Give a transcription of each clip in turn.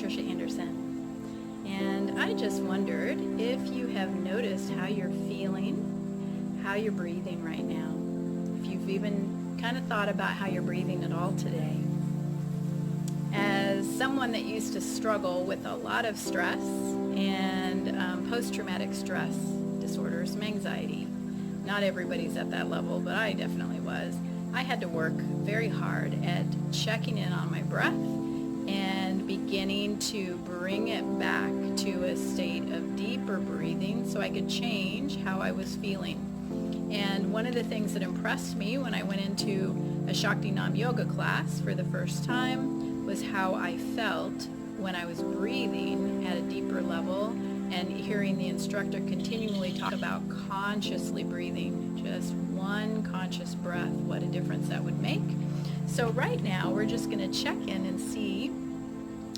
Patricia Anderson, and I just wondered if you have noticed how you're feeling, how you're breathing right now, if you've even kind of thought about how you're breathing at all today. As someone that used to struggle with a lot of stress and post-traumatic stress disorders, some anxiety, not everybody's at that level, but I definitely was. I had to work very hard at checking in on my breath and beginning to bring it back to a state of deeper breathing so I could change how I was feeling. And one of the things that impressed me when I went into a Shakti Nam yoga class for the first time was how I felt when I was breathing at a deeper level and hearing the instructor continually talk about consciously breathing, just one conscious breath, what a difference that would make. So right now we're just going to check in and see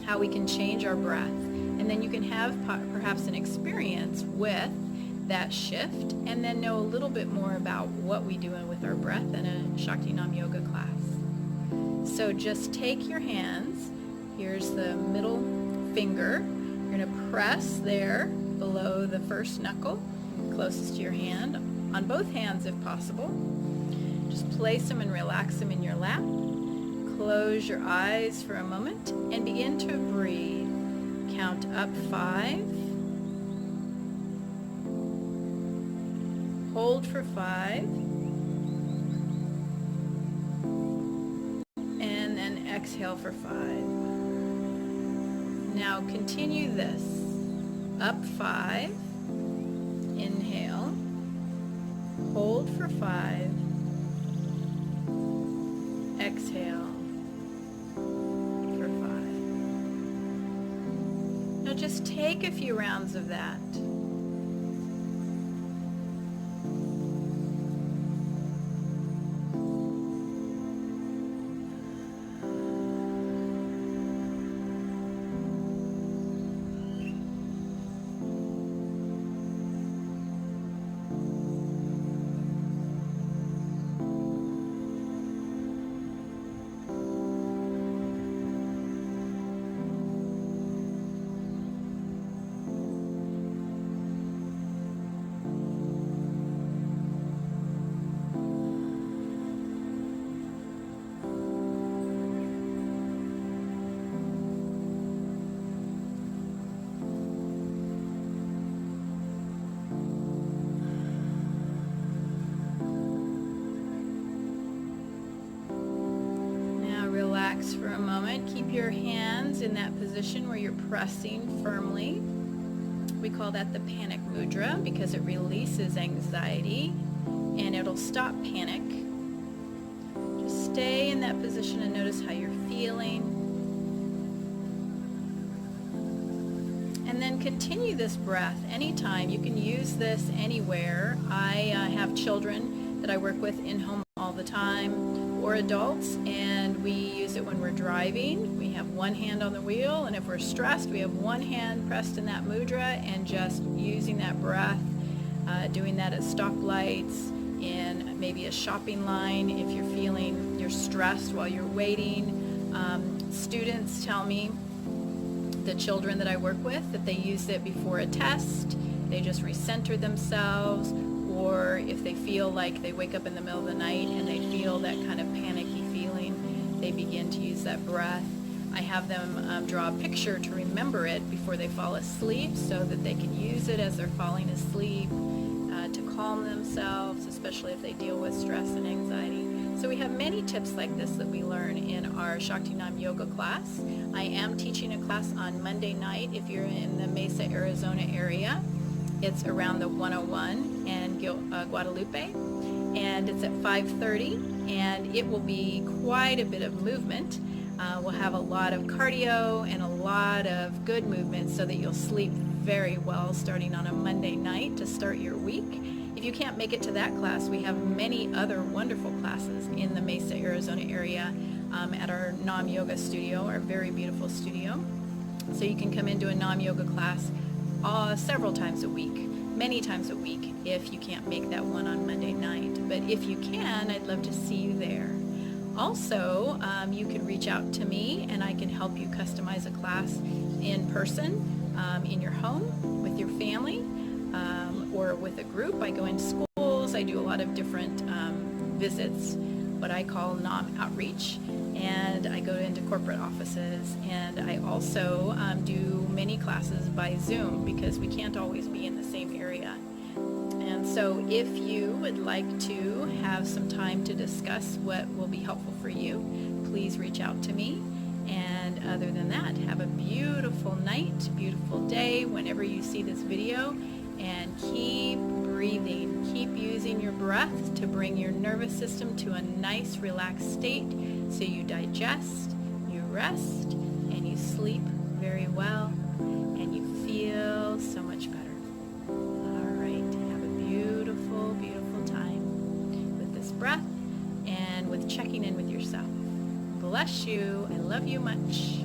how we can change our breath, and then you can have perhaps an experience with that shift and then know a little bit more about what we do with our breath in a Shakti Nam yoga class. So just take your hands, here's the middle finger. You're going to press there below the first knuckle, closest to your hand, on both hands if possible. Just place them and relax them in your lap. Close your eyes for a moment and begin to breathe. Count up 5. Hold for 5. And then exhale for 5. Now continue this. Up 5. Inhale. Hold for 5. Exhale for 5. Now just take a few rounds of that. Relax for a moment. Keep your hands in that position where you're pressing firmly. We call that the panic mudra because it releases anxiety and it'll stop panic. Just stay in that position and notice how you're feeling. And then continue this breath anytime. You can use this anywhere. I have children that I work with in home all the time, or adults, and we use it when we're driving. We have one hand on the wheel, and if we're stressed, we have one hand pressed in that mudra and just using that breath, doing that at stoplights, in maybe a shopping line if you're feeling you're stressed while you're waiting. Students tell me, the children that I work with, that they use it before a test. They just recenter themselves, or if they feel like they wake up in the middle of the night and they feel that kind of panicky feeling, they begin to use that breath. I have them draw a picture to remember it before they fall asleep so that they can use it as they're falling asleep to calm themselves, especially if they deal with stress and anxiety. So we have many tips like this that we learn in our Shakti Nam yoga class. I am teaching a class on Monday night if you're in the Mesa, Arizona area. It's around the 101 and Guadalupe, and it's at 5:30, and it will be quite a bit of movement. We'll have a lot of cardio and a lot of good movement so that you'll sleep very well starting on a Monday night to start your week. If you can't make it to that class, we have many other wonderful classes in the Mesa, Arizona area at our Nam Yoga studio, our very beautiful studio. So you can come into a Nam Yoga class several times a week, many times a week, if you can't make that one on Monday night. But if you can, I'd love to see you there. Also, you can reach out to me and I can help you customize a class in person, in your home, with your family, or with a group. I go into schools. I do a lot of different visits, what I call outreach, and I go into corporate offices, and I also do many classes by Zoom because we can't always be in the same area. And so if you would like to have some time to discuss what will be helpful for you, please reach out to me. And other than that, have a beautiful night, beautiful day whenever you see this video, and keep breathing. Keep using your breath to bring your nervous system to a nice relaxed state so you digest, you rest, and you sleep very well, and you feel so much better. All right, have a beautiful, beautiful time with this breath and with checking in with yourself. Bless you. I love you much.